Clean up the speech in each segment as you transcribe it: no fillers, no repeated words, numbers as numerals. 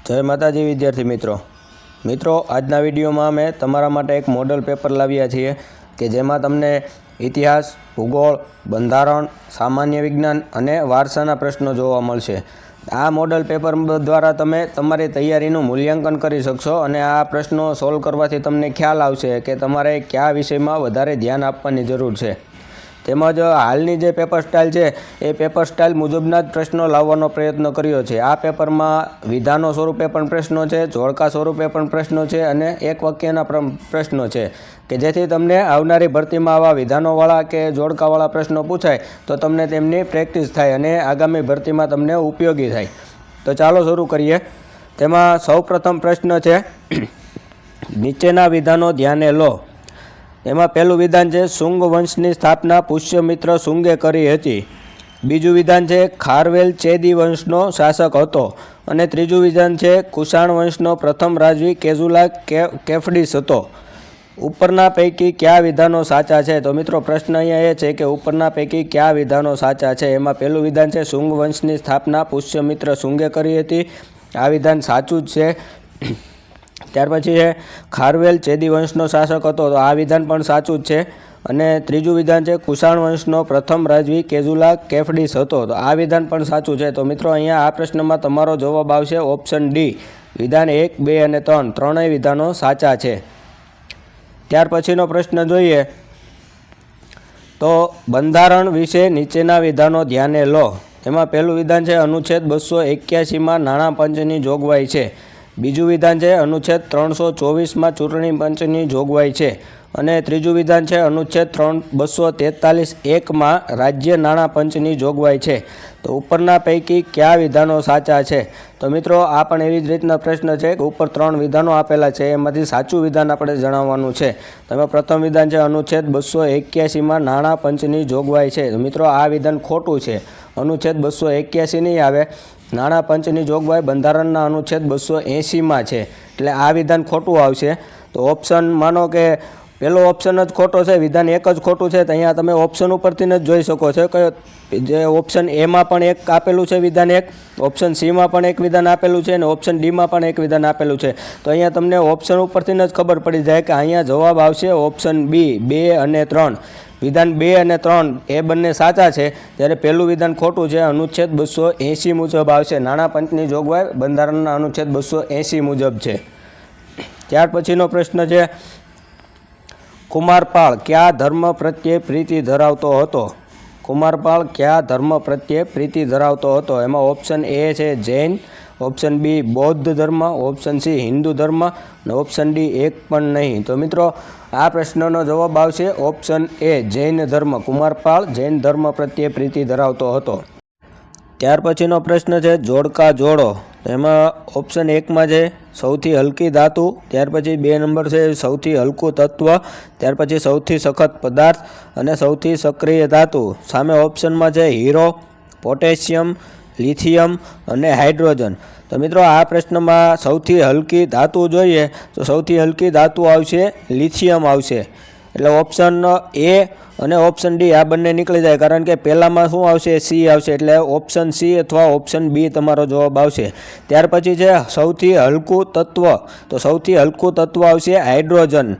જય માતાજી વિદ્યાર્થી મિત્રો આજના વિડીયોમાં અમે તમારા માટે એક મોડલ પેપર લાવ્યા છીએ કે જેમાં તમને ઇતિહાસ, ભૂગોળ, બંધારણ, સામાન્ય વિજ્ઞાન અને વારસાના પ્રશ્નો જોવા મળશે। આ મોડલ પેપર દ્વારા તમે તમારી તૈયારીનું મૂલ્યાંકન કરી શકશો અને આ પ્રશ્નો સોલ્વ કરવાથી તમને ખ્યાલ આવશે કે તમારે કયા વિષયમાં વધારે ધ્યાન આપવાની જરૂર છે। તેમજ હાલની જે પેપર સ્ટાઇલ છે એ પેપર સ્ટાઇલ મુજબના જ પ્રશ્નો લાવવાનો પ્રયત્ન કર્યો છે। આ પેપરમાં વિધાનો સ્વરૂપે પણ પ્રશ્નો છે, જોડકા સ્વરૂપે પણ પ્રશ્નો છે અને એક વાક્યના પ્રશ્નો છે કે જેથી તમને આવનારી ભરતીમાં આવા વિધાનોવાળા કે જોડકાવાળા પ્રશ્નો પૂછાય તો તમને તેમની પ્રેક્ટિસ થાય અને આગામી ભરતીમાં તમને ઉપયોગી થાય। તો ચાલો શરૂ કરીએ। તેમાં સૌપ્રથમ પ્રશ્ન છે નીચેના વિધાનો ધ્યાને લો। એમાં પહેલું વિધાન છે શુંગ વંશની સ્થાપના પુષ્યમિત્ર શુંગે કરી હતી। બીજું વિધાન છે ખારવેલ ચેદી વંશનો શાસક હતો અને ત્રીજું વિધાન છે કુષાણ વંશનો પ્રથમ રાજવી કેજુલા કેફડીસ હતો। ઉપરના પૈકી કયા વિધાનો સાચા છે? તો મિત્રો પ્રશ્ન અહીંયા એ છે કે ઉપરના પૈકી કયા વિધાનો સાચા છે? એમાં પહેલું વિધાન છે શુંગ વંશની સ્થાપના પુષ્યમિત્ર શુંગે કરી હતી। આ વિધાન સાચું જ છે। ત્યાર પછી છે ખારવેલ ચેદી વંશનો શાસક હતો, તો આ વિધાન પણ સાચું જ છે। અને ત્રીજું વિધાન છે કુષાણ વંશનો પ્રથમ રાજવી કેજુલા કેફડીસ હતો, તો આ વિધાન પણ સાચું છે। તો મિત્રો અહીંયા આ પ્રશ્નમાં તમારો જવાબ આવશે ઓપ્શન ડી, વિધાન 1, 2 અને 3 ત્રણેય વિધાનો સાચા છે। ત્યાર પછીનો પ્રશ્ન જોઈએ તો બંધારણ વિશે નીચેના વિધાનો ધ્યાને લો। એમાં પહેલું વિધાન છે અનુચ્છેદ 281માં નાણાં પંચની જોગવાઈ છે। બીજું વિધાન છે અનુચ્છેદ 324માં ચૂંટણી પંચની જોગવાઈ છે અને ત્રીજું વિધાન છે અનુચ્છેદ 243(1)માં રાજ્ય નાણાં પંચની જોગવાઈ છે। તો ઉપરના પૈકી કયા વિધાનો સાચા છે? તો મિત્રો આ પણ એવી જ રીતના પ્રશ્ન છે કે ઉપર 3 વિધાનો આપેલા છે, એમાંથી સાચું વિધાન આપણે જણાવવાનું છે। તેમાં પ્રથમ વિધાન છે અનુચ્છેદ 281માં નાણાં પંચની જોગવાઈ છે, તો મિત્રો આ વિધાન ખોટું છે। અનુચ્છેદ 281 નહીં આવે, નાણાં પંચની જોગવાઈ બંધારણના અનુચ્છેદ 280માં છે, એટલે આ વિધાન ખોટું આવશે। તો ઓપ્શન માનો કે પહેલો ઓપ્શન જ ખોટો છે, વિધાન 1 જ ખોટું છે, તો અહીંયા તમે ઓપ્શન ઉપરથી જ જોઈ શકો છો કે જે ઓપ્શન એમાં પણ એક આપેલું છે વિધાન 1, ઓપ્શન સીમાં પણ એક વિધાન આપેલું છે અને ઓપ્શન ડીમાં પણ એક વિધાન આપેલું છે। તો અહીંયા તમને ઓપ્શન ઉપરથી જ ખબર પડી જાય કે અહીંયા જવાબ આવશે ઓપ્શન બી, 2 અને 3। વિધાન 2 અને 3 એ બંને સાચા છે, જ્યારે પહેલું વિધાન ખોટું છે, અનુચ્છેદ 280 મુજબ આવશે। નાણાં પંચની જોગવાઈ બંધારણના અનુચ્છેદ 280 મુજબ છે। ત્યાર પછીનો પ્રશ્ન છે કુમારપાળ કયા ધર્મ પ્રત્યે પ્રીતિ ધરાવતો હતો? કુમારપાળ કયા ધર્મ પ્રત્યે પ્રીતિ ધરાવતો હતો? એમાં ઓપ્શન એ છે જૈન, ઓપ્શન બી બૌદ્ધ ધર્મ, ઓપ્શન સી હિન્દુ ધર્મ અને ઓપ્શન ડી એક પણ નહીં। તો મિત્રો આ પ્રશ્નનો જવાબ આવશે ઓપ્શન એ જૈન ધર્મ। કુમારપાળ જૈન ધર્મ પ્રત્યે પ્રીતિ ધરાવતો હતો। ત્યાર પછીનો પ્રશ્ન છે જોડકા જોડો। એમાં ઓપ્શન 1માં છે સૌથી હલકી ધાતુ, ત્યાર પછી 2 નંબર છે સૌથી હલકું તત્વ, ત્યાર પછી સૌથી સખત પદાર્થ અને સૌથી સક્રિય ધાતુ। સામે ઓપ્શનમાં છે હીરો, પોટેશિયમ, લિથિયમ અને હાઇડ્રોજન। તો મિત્રો આ પ્રશ્નમાં સૌથી હલકી ધાતુ જોઈએ તો સૌથી હલકી ધાતુ આવશે લિથિયમ આવશે, એટલે ઓપ્શન એ અને ઓપ્શન ડી આ બંને નીકળી જાય, કારણ કે પહેલામાં શું આવશે સી આવશે, એટલે ઓપ્શન સી અથવા ઓપ્શન બી તમારો જવાબ આવશે। ત્યાર પછી છે સૌથી હલકું તત્વ, તો સૌથી હલકું તત્વ આવશે હાઇડ્રોજન।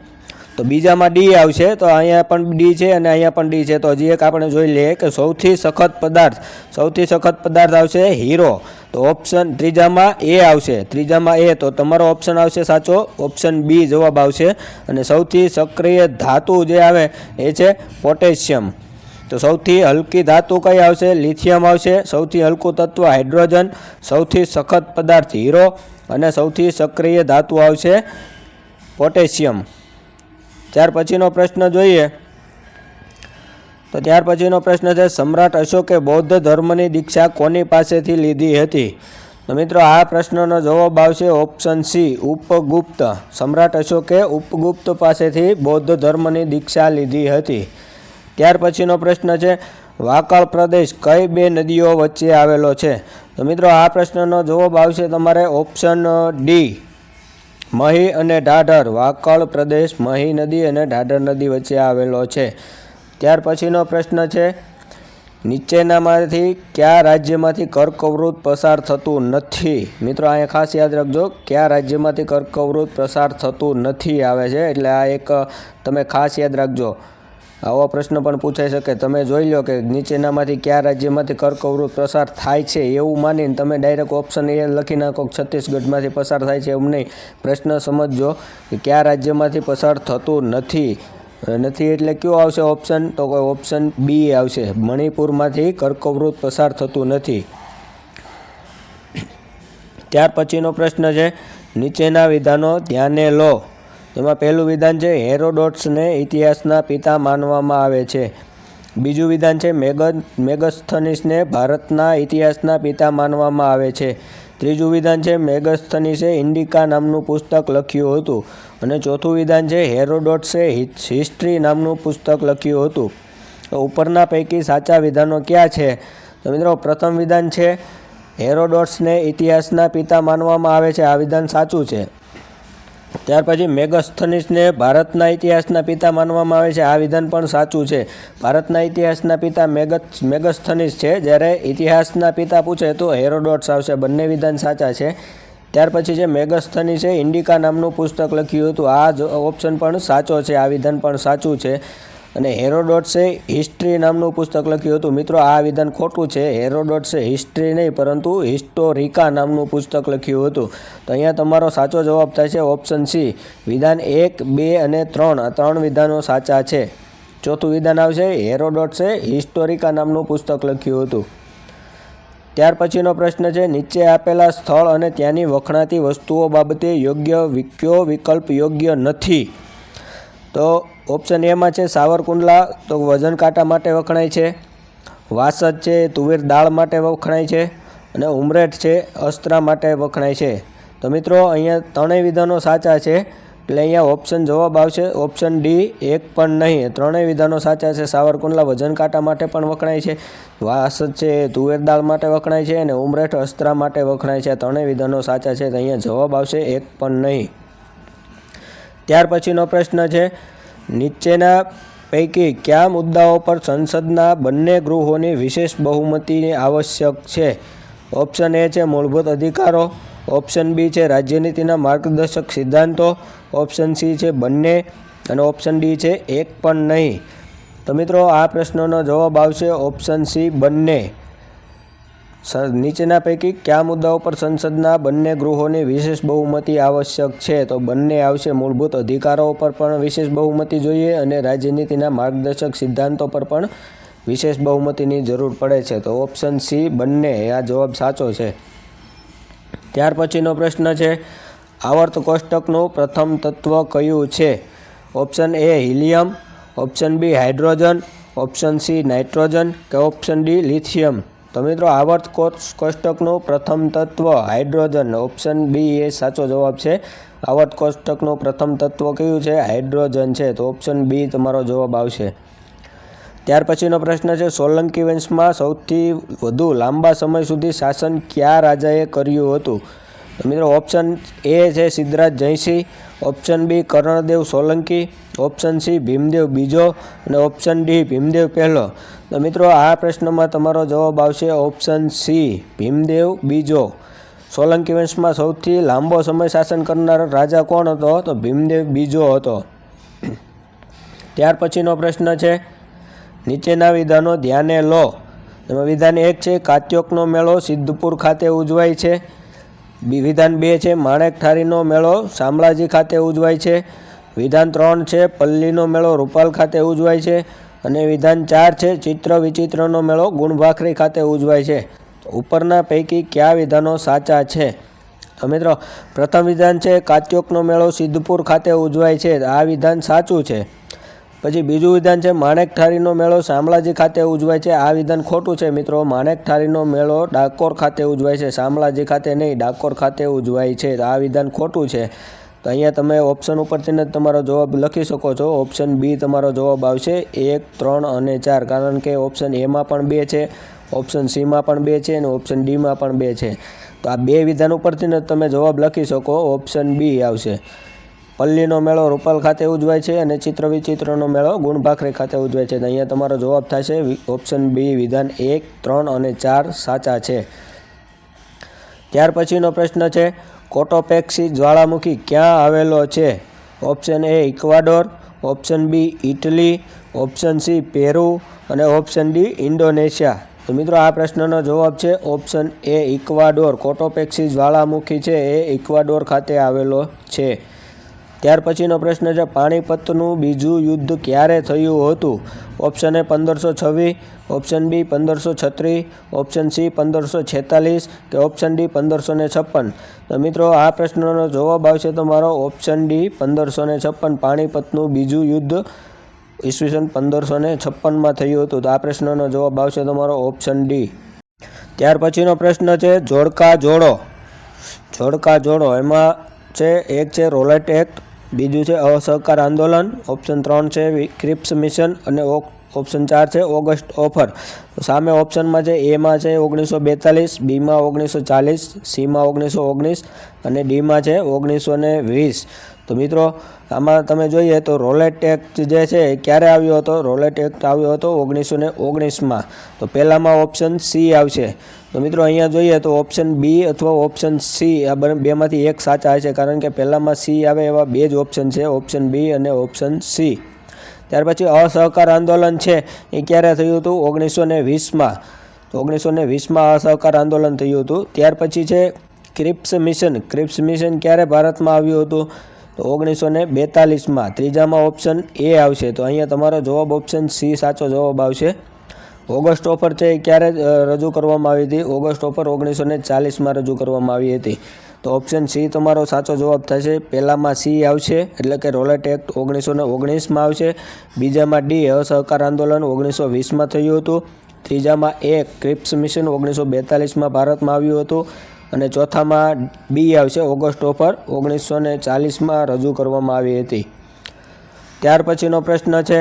તો બીજામાં ડી આવશે, તો અહીંયા પણ ડી છે અને અહીંયા પણ ડી છે। તો હજી એક આપણે જોઈ લઈએ કે સૌથી સખત પદાર્થ, સૌથી સખત પદાર્થ આવશે હીરો, તો ઓપ્શન ત્રીજામાં એ આવશે, ત્રીજામાં એ, તો તમારો ઓપ્શન આવશે સાચો ઓપ્શન બી જવાબ આવશે। અને સૌથી સક્રિય ધાતુ જે આવે એ છે પોટેશિયમ। તો સૌથી હલકી ધાતુ કઈ આવશે? લિથિયમ આવશે, સૌથી હલકું તત્વ હાઇડ્રોજન, સૌથી સખત પદાર્થ હીરો અને સૌથી સક્રિય ધાતુ આવશે પોટેશિયમ। ત્યાર પછીનો પ્રશ્ન જોઈએ તો ત્યાર પછીનો પ્રશ્ન છે સમ્રાટ અશોકે બૌદ્ધ ધર્મની દીક્ષા કોની પાસેથી લીધી હતી? તો મિત્રો આ પ્રશ્નનો જવાબ આવશે ઓપ્શન સી ઉપગુપ્ત। સમ્રાટ અશોકે ઉપગુપ્ત પાસેથી બૌદ્ધ ધર્મની દીક્ષા લીધી હતી। ત્યાર પછીનો પ્રશ્ન છે વાકળ પ્રદેશ કઈ 2 નદીઓ વચ્ચે આવેલો છે? તો મિત્રો આ પ્રશ્નનો જવાબ આવશે તમારે ઓપ્શન ડી, મહી અને ઢાઢર। વાકળ પ્રદેશ મહી નદી અને ઢાઢર નદી વચ્ચે આવેલો છે। ત્યાર પછીનો પ્રશ્ન છે નીચેનામાંથી કયા રાજ્યમાંથી કર્કવૃત પસાર થતું નથી? મિત્રો અહીંયા ખાસ યાદ રાખજો, કયા રાજ્યમાંથી કર્કવૃત પસાર થતું નથી આવે છે, એટલે આ એક તમે ખાસ યાદ રાખજો. આવો પ્રશ્ન પણ પૂછાઈ શકે. તમે જોઈ લો કે નીચેનામાંથી કયા રાજ્યમાંથી કર્કવૃત પસાર થાય છે એવું માનીને તમે ડાયરેક્ટ ઓપ્શન એ લખી નાખો છત્તીસગઢમાંથી પસાર થાય છે એમ નહીં. પ્રશ્ન સમજજો કે કયા રાજ્યમાંથી પસાર થતું નથી. નથી એટલે કયો આવશે ઓપ્શન? તો કોઈ ઓપ્શન બી આવશે, મણિપુરમાંથી કર્કવૃત પસાર થતું નથી. ત્યાર પછીનો પ્રશ્ન છે, નીચેના વિધાનો ધ્યાને લો. તેમાં પહેલું વિધાન છે, હેરોડોટ્સને ઇતિહાસના પિતા માનવામાં આવે છે. બીજું વિધાન છે, મેગસ્થનીસને ભારતના ઇતિહાસના પિતા માનવામાં આવે છે. ત્રીજું વિધાન છે, મેગસ્થનીસે ઇન્ડિકા નામનું પુસ્તક લખ્યું હતું. અને ચોથું વિધાન છે, હેરોડોટ્સે હિસ્ટ્રી નામનું પુસ્તક લખ્યું હતું. તો ઉપરના પૈકી સાચા વિધાનો ક્યાં છે? તો મિત્રો પ્રથમ વિધાન છે, હેરોડોટ્સને ઇતિહાસના પિતા માનવામાં આવે છે, આ વિધાન સાચું છે. ત્યાર પછી મેગસ્થનીસને ભારતના ઇતિહાસના પિતા માનવામાં આવે છે, આ વિધાન પણ સાચું છે. ભારતના ઇતિહાસના પિતા મેગસ્થનીસ છે, જ્યારે ઇતિહાસના પિતા પૂછે તો હેરોડોટ્સ આવશે. બંને વિધાન સાચા છે. ત્યાર પછી છે, મેગસ્થનીસે ઇન્ડિકા નામનું પુસ્તક લખ્યું હતું, આ ઓપ્શન પણ સાચો છે, આ વિધાન પણ સાચું છે. અને હેરોડોટ્સે હિસ્ટ્રી નામનું પુસ્તક લખ્યું હતું. મિત્રો આ વિધાન ખોટું છે. હેરોડોટ્સે હિસ્ટ્રી નહીં પરંતુ હિસ્ટોરિકા નામનું પુસ્તક લખ્યું હતું. તો અહીંયા તમારો સાચો જવાબ થાય છે ઓપ્શન સી. વિધાન 1, 2 અને 3 આ 3 વિધાનો સાચા છે. ચોથું વિધાન આવશે, હેરોડોટ્સે હિસ્ટોરિકા નામનું પુસ્તક લખ્યું હતું. ત્યાર પછીનો પ્રશ્ન છે, નીચે આપેલા સ્થળ અને ત્યાંની વખણાતી વસ્તુઓ બાબતે કયો વિકલ્પ યોગ્ય નથી? તો ઓપ્શન એમાં છે સાવરકુંડલા, તો વજન કાંટા માટે વખણાય છે. વાસદ છે તુવેર દાળ માટે વખણાય છે. અને ઉમરેઠ છે અસ્ત્રા માટે વખણાય છે. તો મિત્રો અહીંયા ત્રણેય વિધાનો સાચા છે, એટલે અહીંયા ઓપ્શન જવાબ આવશે ઓપ્શન ડી, એક પણ નહીં. ત્રણેય વિધાનો સાચા છે. સાવરકુંડલા વજન કાંટા માટે પણ વખણાય છે, વાસદ છે તુવેર દાળ માટે વખણાય છે, અને ઉમરેઠ અસ્ત્રા માટે વખણાય છે. ત્રણેય વિધાનો સાચા છે, તો અહીંયા જવાબ આવશે એક પણ નહીં. ત્યાર પછીનો પ્રશ્ન છે, નીચેના પૈકી કયા મુદ્દાઓ પર સંસદના બંને ગૃહોની વિશેષ બહુમતીની આવશ્યક છે? ઓપ્શન એ છે મૂળભૂત અધિકારો, ઓપ્શન બી છે રાજ્યનીતિના માર્ગદર્શક સિદ્ધાંતો, ઓપ્શન સી છે બંને, અને ઓપ્શન ડી છે એક પણ નહીં. તો મિત્રો આ પ્રશ્નનો જવાબ આવશે ઓપ્શન સી બંને. નીચેના પૈકી કયા મુદ્દાઓ પર સંસદના બંને ગૃહોની વિશેષ બહુમતી આવશ્યક છે? તો બંને આવશે. મૂળભૂત અધિકારો પર પણ વિશેષ બહુમતી જોઈએ અને રાજ્યનીતિના માર્ગદર્શક સિદ્ધાંતો પર પણ વિશેષ બહુમતીની જરૂર પડે છે. તો ઓપ્શન સી બંને આ જવાબ સાચો છે. ત્યાર પછીનો પ્રશ્ન છે, આવર્ત કોષ્ટકનું પ્રથમ તત્વ કયું છે? Option A helium, option B hydrogen, option C nitrogen કે ઓપ્શન ડી લિથિયમ. તો મિત્રો આવર્ત કોષ્ટકનું પ્રથમ તત્વ હાઇડ્રોજન, ઓપ્શન બી એ સાચો જવાબ છે. આવર્ત કોષ્ટકનું પ્રથમ તત્વ કયું છે? હાઇડ્રોજન છે. તો ઓપ્શન બી તમારો જવાબ આવશે. ત્યાર પછીનો પ્રશ્ન છે, સોલંકી વંશમાં સૌથી વધુ લાંબા સમય સુધી શાસન કયા રાજાએ કર્યું હતું? તો મિત્રો ઓપ્શન એ છે Siddharaj Jaysinh, option B Karnadev Solanki, option C Bhimdev બીજો અને ઓપ્શન ડી ભીમદેવ પહેલો. તો મિત્રો આ પ્રશ્નમાં તમારો જવાબ આવશે ઓપ્શન સી ભીમદેવ બીજો. સોલંકી વંશમાં સૌથી લાંબો સમય શાસન કરનાર રાજા કોણ હતો? તો ભીમદેવ બીજો હતો. ત્યાર પછીનો પ્રશ્ન છે, નીચેના વિધાનો ધ્યાને લો. એમાં વિધાન 1 છે કાત્યોકનો મેળો સિદ્ધપુર ખાતે ઉજવાય છે. વિધાન 2 છે માણેકઠારીનો મેળો શામળાજી ખાતે ઉજવાય છે. વિધાન 3 છે પલ્લીનો મેળો રૂપાલ ખાતે ઉજવાય છે. અને વિધાન 4 છે ચિત્ર વિચિત્રનો મેળો ગુણભાખરી ખાતે ઉજવાય છે. ઉપરના પૈકી કયા વિધાનો સાચા છે? તો મિત્રો પ્રથમ વિધાન છે કાત્યોકનો મેળો સિદ્ધપુર ખાતે ઉજવાય છે, આ વિધાન સાચું છે. પછી બીજું વિધાન છે માણેકઠારીનો મેળો શામળાજી ખાતે ઉજવાય છે, આ વિધાન ખોટું છે. મિત્રો માણેકઠારીનો મેળો ડાકોર ખાતે ઉજવાય છે, શામળાજી ખાતે નહીં, ડાકોર ખાતે ઉજવાય છે, આ વિધાન ખોટું છે. તો અહીંયા તમે ઓપ્શન ઉપરથી જ તમારો જવાબ લખી શકો છો. ઓપ્શન બી તમારો જવાબ આવશે 1, 3 અને 4, કારણ કે ઓપ્શન એમાં પણ 2 છે, ઓપ્શન સીમાં પણ 2 છે અને ઓપ્શન ડીમાં પણ 2 છે. તો આ 2 વિધાન ઉપરથી જ તમે જવાબ લખી શકો, ઓપ્શન બી આવશે. પલ્લીનો મેળો રૂપાલ ખાતે ઉજવાય છે અને ચિત્ર વિચિત્રનો મેળો ગુણભાખરી ખાતે ઉજવાય છે. તો અહીંયા તમારો જવાબ થશે ઓપ્શન બી વિધાન 1, 3 અને 4 સાચા છે. ત્યાર પછીનો પ્રશ્ન છે કોટોપેક્સી જ્વાળામુખી ક્યાં આવેલો છે? Option A Ecuador, option B Italy, option C Peru અને ઓપ્શન ડી ઇન્ડોનેશિયા. તો મિત્રો આ પ્રશ્નનો જવાબ છે ઓપ્શન એ ઇક્વાડોર. કોટોપેક્સી જ્વાળામુખી છે એ ઇક્વાડોર ખાતે આવેલો છે. ત્યાર પછીનો પ્રશ્ન છે પાણીપતનું બીજું યુદ્ધ ક્યારે થયું હતું? Option A 1526, option B 1536, option C 1546 કે ઓપ્શન ડી 1556. તો મિત્રો આ પ્રશ્નનો જવાબ આવશે તમારો ઓપ્શન ડી 1556. પાણીપતનું બીજું યુદ્ધ ઈસવીસન 1556માં થયું હતું. તો આ પ્રશ્નનો જવાબ આવશે તમારો ઓપ્શન ડી. ત્યાર પછીનો પ્રશ્ન છે જોડકા જોડો. જોડકા જોડો એમાં છે એક છે રોલેટ એક્ટ, બીજું છે અસહકાર આંદોલન, ઓપ્શન 3 છે ક્રિપ્સ મિશન અને ઓપ્શન 4 છે ઓગસ્ટ ઓફર. સામે ઓપ્શનમાં છે એમાં છે 1942, બીમાં 1940, સીમાં 1919 અને ડીમાં છે 1920. તો મિત્રો આમાં તમે જોઈએ તો રોલેટ એક્ટ જે છે એ ક્યારે આવ્યો હતો? રોલેટ એક્ટ આવ્યો હતો 1919માં. તો પહેલામાં ઓપ્શન સી આવશે. તો મિત્રો અહીંયા જોઈએ તો ઓપ્શન બી અથવા ઓપ્શન સી આ બેમાંથી એક સાચા હશે, કારણ કે પહેલામાં સી આવે એવા બે જ ઓપ્શન છે, ઓપ્શન બી અને ઓપ્શન સી. ત્યાર પછી અસહકાર આંદોલન છે એ ક્યારે થયું હતું? 1920માં. તો 1920માં અસહકાર આંદોલન થયું હતું. ત્યાર પછી છે ક્રિપ્સ મિશન. ક્રિપ્સ મિશન ક્યારે ભારતમાં આવ્યું હતું? તો 1942માં. ત્રીજામાં ઓપ્શન એ આવશે. તો અહીંયા તમારો જવાબ ઓપ્શન સી સાચો જવાબ આવશે. ઓગસ્ટ ઓફર છે એ ક્યારે રજૂ કરવામાં આવી હતી? ઓગસ્ટ ઓફર 1940માં રજૂ કરવામાં આવી હતી. તો ઓપ્શન સી તમારો સાચો જવાબ થશે. પહેલામાં સી આવશે એટલે કે રોલેટ એક્ટ 1919માં આવશે. બીજામાં ડી અસહકાર આંદોલન 1920માં થયું હતું. ત્રીજામાં એ ક્રિપ્સ મિશન 1942માં ભારતમાં આવ્યું હતું. અને ચોથામાં બી આવશે ઓગસ્ટ ઓફર 1940માં રજૂ કરવામાં આવી હતી. ત્યાર પછીનો પ્રશ્ન છે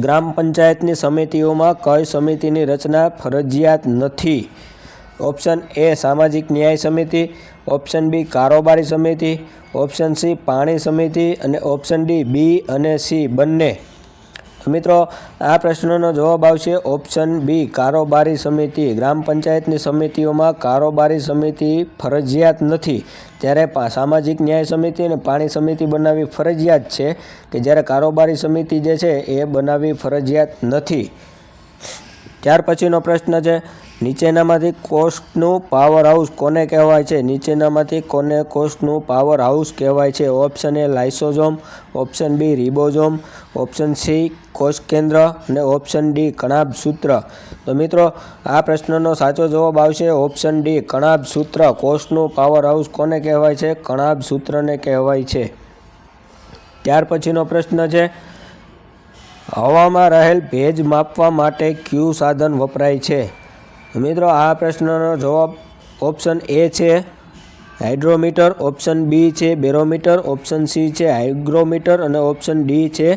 ગ્રામ પંચાયતની સમિતિઓમાં કઈ સમિતિની રચના ફરજિયાત નથી? ઓપ્શન એ સામાજિક ન્યાય સમિતિ, ઓપ્શન બી કારોબારી સમિતિ, ઓપ્શન સી પાણી સમિતિ અને ઓપ્શન ડી બી અને સી બંને. મિત્રો આ પ્રશ્નનો જવાબ આવશે ઓપ્શન બી કારોબારી સમિતિ. ગ્રામ પંચાયતની સમિતિઓમાં કારોબારી સમિતિ ફરજિયાત નથી, જ્યારે સામાજિક ન્યાય સમિતિ અને પાણી સમિતિ બનાવવી ફરજિયાત છે, કે જ્યારે કારોબારી સમિતિ જે છે એ બનાવવી ફરજિયાત નથી. ત્યાર પછીનો પ્રશ્ન છે નીચેનામાંથી કોષનું પાવર હાઉસ કોને કહેવાય છે? નીચેનામાંથી કોને કોષનું પાવર હાઉસ કહેવાય છે? Option A lysosome, option B ribosome, option C કોષ કેન્દ્ર અને ઓપ્શન ડી કણાભ સૂત્ર. તો મિત્રો આ પ્રશ્નનો સાચો જવાબ આવશે ઓપ્શન ડી કણાભ સૂત્ર. કોષનું પાવર હાઉસ કોને કહેવાય છે? કણાભ સૂત્રને કહેવાય છે. ત્યાર પછીનો પ્રશ્ન છે હવામાં રહેલ ભેજ માપવા માટે કયું સાધન વપરાય છે? મિત્રો આ પ્રશ્નનો જવાબ ઓપ્શન એ છે હાઇડ્રોમીટર, ઓપ્શન બી છે બેરોમીટર, ઓપ્શન સી છે હાઇગ્રોમીટર અને ઓપ્શન ડી છે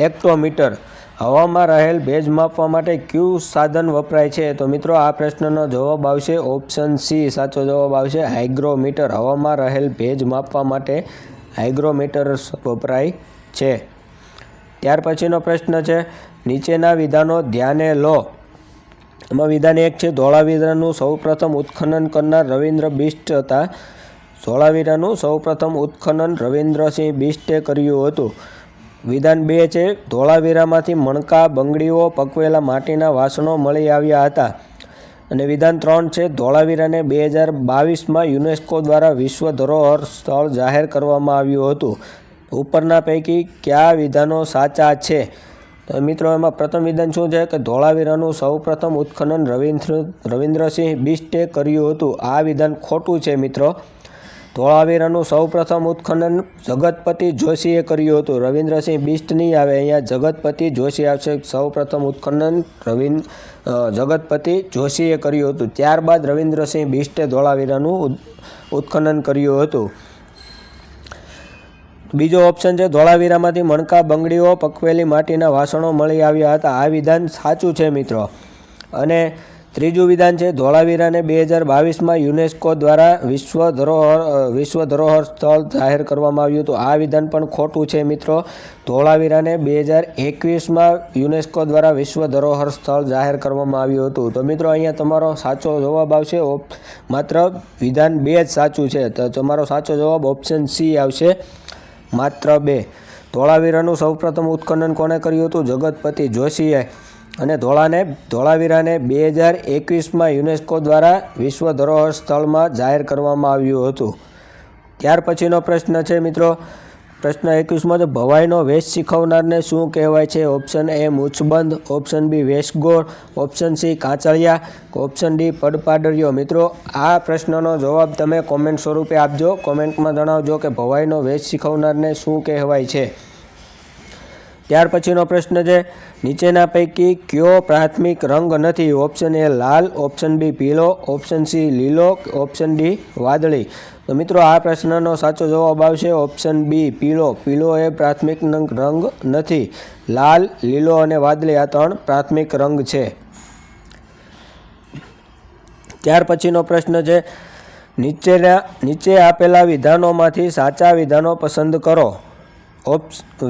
લેક્ટોમીટર. હવામાં રહેલ ભેજ માપવા માટે કયું સાધન વપરાય છે? તો મિત્રો આ પ્રશ્નનો જવાબ આવશે ઓપ્શન સી સાચો જવાબ આવશે હાઇગ્રોમીટર. હવામાં રહેલ ભેજ માપવા માટે હાઇગ્રોમીટર વપરાય છે. ત્યાર પછીનો પ્રશ્ન છે નીચેના વિધાનો ધ્યાને લો. એમાં વિધાન 1 છે ધોળાવીરાનું સૌપ્રથમ ઉત્ખનન કરનાર રવિન્દ્ર બિષ્ટ હતા. ધોળાવીરાનું સૌપ્રથમ ઉત્ખનન રવિન્દ્રસિંહ બિષ્ટે કર્યું હતું. વિધાન 2 છે ધોળાવીરામાંથી મણકા, બંગડીઓ, પકવેલા માટીના વાસણો મળી આવ્યા હતા. અને વિધાન 3 છે ધોળાવીરાને 2022માં યુનેસ્કો દ્વારા વિશ્વ ધરોહર સ્થળ જાહેર કરવામાં આવ્યું હતું. ઉપરના પૈકી કયા વિધાનો સાચા છે? તો મિત્રો એમાં પ્રથમ વિધાન શું છે કે ધોળાવીરાનું સૌપ્રથમ ઉત્ખનન રવિન્દ્રસિંહ બિષ્ટે કર્યું હતું. આ વિધાન ખોટું છે મિત્રો. ધોળાવીરાનું સૌપ્રથમ ઉત્ખનન જગતપતિ જોશીએ કર્યું હતું. રવિન્દ્રસિંહ બિષ્ટ નહીં આવે, અહીંયા જગતપતિ જોશી આવશે. સૌપ્રથમ ઉત્ખનન જગતપતિ જોશીએ કર્યું હતું. ત્યારબાદ રવિન્દ્રસિંહ બિષ્ટે ધોળાવીરાનું ઉત્ખનન કર્યું હતું. બીજો ઓપ્શન છે ધોળાવીરામાંથી મણકા, બંગડીઓ, પકવેલી માટીના વાસણો મળી આવ્યા હતા. આ વિધાન સાચું છે મિત્રો. અને ત્રીજું વિધાન છે ધોળાવીરાને 2022માં યુનેસ્કો દ્વારા વિશ્વ ધરોહર સ્થળ જાહેર કરવામાં આવ્યું હતું. આ વિધાન પણ ખોટું છે મિત્રો. ધોળાવીરાને 2021માં યુનેસ્કો દ્વારા વિશ્વ ધરોહર સ્થળ જાહેર કરવામાં આવ્યું હતું. તો મિત્રો અહીંયા તમારો સાચો જવાબ આવશે માત્ર વિધાન 2 જ સાચું છે. તો તમારો સાચો જવાબ ઓપ્શન સી આવશે, માત્ર 2. ધોળાવીરાનું સૌપ્રથમ ઉત્ખનન કોણે કર્યું હતું? જગતપતિ જોશીએ. અને ધોળાવીરાને 2021માં યુનેસ્કો દ્વારા વિશ્વ ધરોહર સ્થળમાં જાહેર કરવામાં આવ્યું હતું. ત્યાર પછીનો પ્રશ્ન છે મિત્રો, પ્રશ્ન 21માં ભવાઈનો વેશ શીખવનારને શું કહેવાય છે? ઓપ્શન એ મૂછબંધ, ઓપ્શન બી વેશગોળ, ઓપ્શન સી કાંચળિયા, ઓપ્શન ડી પડપાડરિયો. મિત્રો આ પ્રશ્નનો જવાબ તમે કોમેન્ટ સ્વરૂપે આપજો. કોમેન્ટમાં જણાવજો કે ભવાઈનો વેશ શીખવનારને શું કહેવાય છે. ત્યાર પછીનો પ્રશ્ન છે નીચેના પૈકી કયો પ્રાથમિક રંગ નથી? Option A Lal, option B પીળો, ઓપ્શન સી લીલો, ઓપ્શન ડી વાદળી. તો મિત્રો આ પ્રશ્નનો સાચો જવાબ આવશે ઓપ્શન બી પીળો. પીળો એ પ્રાથમિક રંગ નથી. લાલ, લીલો અને વાદળી આ 3 પ્રાથમિક રંગ છે. ત્યાર પછીનો પ્રશ્ન છે નીચે આપેલા વિધાનોમાંથી સાચા વિધાનો પસંદ કરો.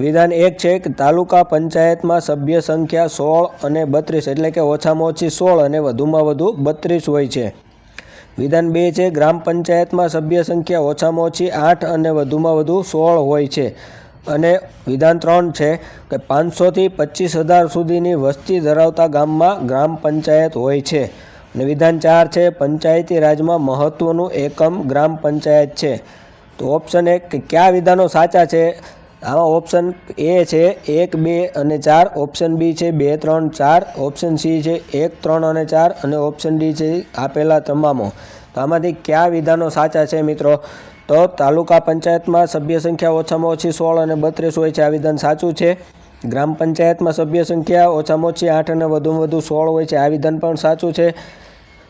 વિધાન 1 છે કે તાલુકા પંચાયતમાં સભ્ય સંખ્યા 16 અને 32 એટલે કે ઓછામાં ઓછી 16 અને વધુમાં વધુ 32 હોય છે. વિધાન 2 છે ગ્રામ પંચાયતમાં સભ્ય સંખ્યા ઓછામાં ઓછી 8 અને વધુમાં વધુ 16 હોય છે. અને વિધાન 3 છે કે 500થી 25,000 સુધીની વસ્તી ધરાવતા ગામમાં ગ્રામ પંચાયત હોય છે. અને વિધાન 4 છે પંચાયતી રાજમાં મહત્વનું એકમ ગ્રામ પંચાયત છે. તો ઓપ્શન 1 કે કયા વિધાનો સાચા છે? આમાં ઓપ્શન એ છે 1, 2 અને 4, ઓપ્શન બી છે 2, 3, 4, ઓપ્શન સી છે 1, 3 અને 4 અને ઓપ્શન ડી છે આપેલા તમામો. તો આમાંથી કયા વિધાનો સાચા છે મિત્રો? તો તાલુકા પંચાયતમાં સભ્ય સંખ્યા ઓછામાં ઓછી 16 અને 32 હોય છે, આ વિધાન સાચું છે. ગ્રામ પંચાયતમાં સભ્ય સંખ્યા ઓછામાં ઓછી 8 અને વધુમાં વધુ 16 હોય છે, આ વિધાન પણ સાચું છે.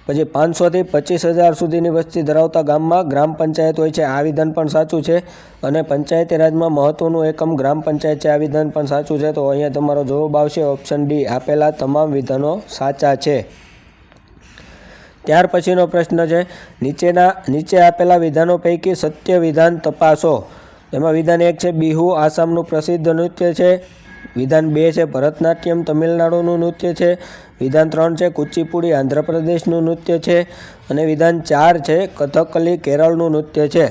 પછી 500થી 25,000 સુધીની વસ્તી ધરાવતા ગામમાં ગ્રામ પંચાયત હોય છે, આ વિધાન પણ સાચું છે. અને પંચાયતી રાજમાં મહત્વનું એકમ ગ્રામ પંચાયત છે, આ વિધાન પણ સાચું છે. તો અહીંયા તમારો જવાબ આવશે ઓપ્શન ડી, આપેલા તમામ વિધાનો સાચા છે. ત્યાર પછીનો પ્રશ્ન છે નીચે આપેલા વિધાનો પૈકી સત્ય વિધાન તપાસો. એમાં વિધાન 1 છે બિહુ આસામનું પ્રસિદ્ધ નૃત્ય છે. વિધાન 2 છે ભરતનાટ્યમ તમિલનાડુનું નૃત્ય છે. વિધાન 3 છે કુચીપુડી આંધ્રપ્રદેશનું નૃત્ય છે. અને વિધાન 4 છે કથકલી કેરળનું નૃત્ય છે.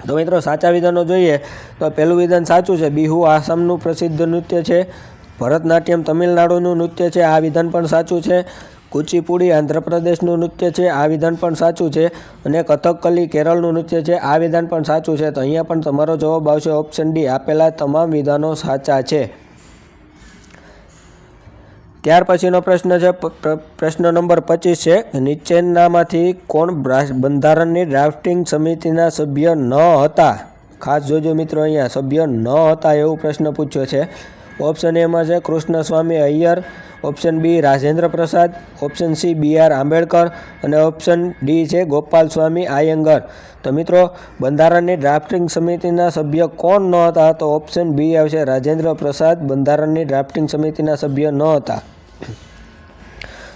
તો મિત્રો સાચા વિધાનો જોઈએ તો પહેલું વિધાન સાચું છે, બિહુ આસામનું પ્રસિદ્ધ નૃત્ય છે. ભરતનાટ્યમ તમિલનાડુનું નૃત્ય છે, આ વિધાન પણ સાચું છે. કુચીપુડી આંધ્રપ્રદેશનું નૃત્ય છે, આ વિધાન પણ સાચું છે. અને કથકલી કેરળનું નૃત્ય છે, આ વિધાન પણ સાચું છે. તો અહીંયા પણ તમારો જવાબ આવશે ઓપ્શન ડી, આપેલા તમામ વિધાનો સાચા છે. ત્યાર પછીનો પ્રશ્ન છે પ્રશ્ન નંબર 25 છે નીચેનામાંથી કોણ બંધારણની ડ્રાફ્ટિંગ સમિતિના સભ્ય ન હતા? ખાસ જોજો મિત્રો, અહીંયા સભ્ય ન હતા એવું પ્રશ્ન પૂછ્યો છે. ઓપ્શન એમાં છે Krishnaswami Iyer, option B Rajendra Prasad, option C BR Ambedkar અને ઓપ્શન ડી છે ગોપાલ સ્વામી આયંગર. તો મિત્રો બંધારણની ડ્રાફ્ટિંગ સમિતિના સભ્ય કોણ ન હતા? તો ઓપ્શન બી આવશે રાજેન્દ્ર પ્રસાદ બંધારણની ડ્રાફ્ટિંગ સમિતિના સભ્ય ન હતા.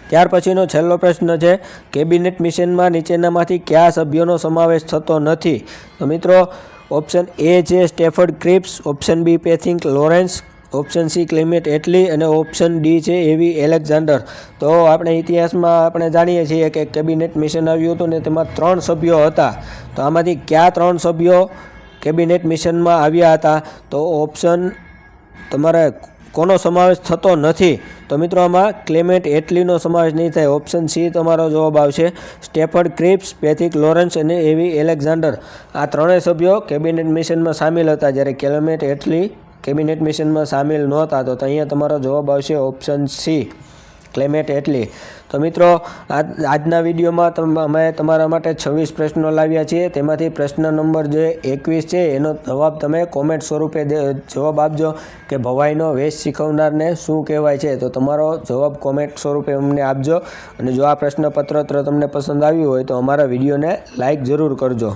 ત્યાર પછીનો છેલ્લો પ્રશ્ન છે કેબિનેટ મિશનમાં નીચેનામાંથી કયા સભ્યોનો સમાવેશ થતો નથી? તો મિત્રો ઓપ્શન એ છે Stafford Cripps, option B Pethick Lawrence, option C Clement Attlee અને ઓપ્શન ડી છે એવી એલેક્ઝાન્ડર. તો આપણે ઇતિહાસમાં આપણે જાણીએ છીએ કે કેબિનેટ મિશન આવ્યું હતું ને તેમાં 3 સભ્યો હતા. તો આમાંથી કયા 3 સભ્યો કેબિનેટ મિશનમાં આવ્યા હતા? તો ઓપ્શન તમારે કોનો સમાવેશ થતો નથી? તો મિત્રો આમાં ક્લેમેન્ટ એટલીનો સમાવેશ નહીં થાય. ઓપ્શન સી તમારો જવાબ આવશે. સ્ટેફર્ડ ક્રિપ્સ, પેથિક લોરેન્સ અને એવી એલેક્ઝાન્ડર આ 3 સભ્યો કેબિનેટ મિશનમાં સામેલ હતા, જ્યારે ક્લેમેન્ટ એટલી કેબિનેટ મિશનમાં સામેલ નહોતા. તો અહીંયા તમારો જવાબ આવશે ઓપ્શન સી, ક્લેમેન્ટ એટલી. તો મિત્રો આજના વિડીયોમાં અમે તમારા માટે 26 પ્રશ્નો લાવ્યા છીએ. તેમાંથી પ્રશ્ન નંબર જે 21 છે એનો જવાબ તમે કોમેન્ટ સ્વરૂપે જવાબ આપજો કે ભવાઈનો વેશ શીખવનારને શું કહેવાય છે. તો તમારો જવાબ કોમેન્ટ સ્વરૂપે અમને આપજો. અને જો આ પ્રશ્નપત્ર તમને પસંદ આવ્યું હોય તો અમારા વિડીયોને લાઈક જરૂર કરજો.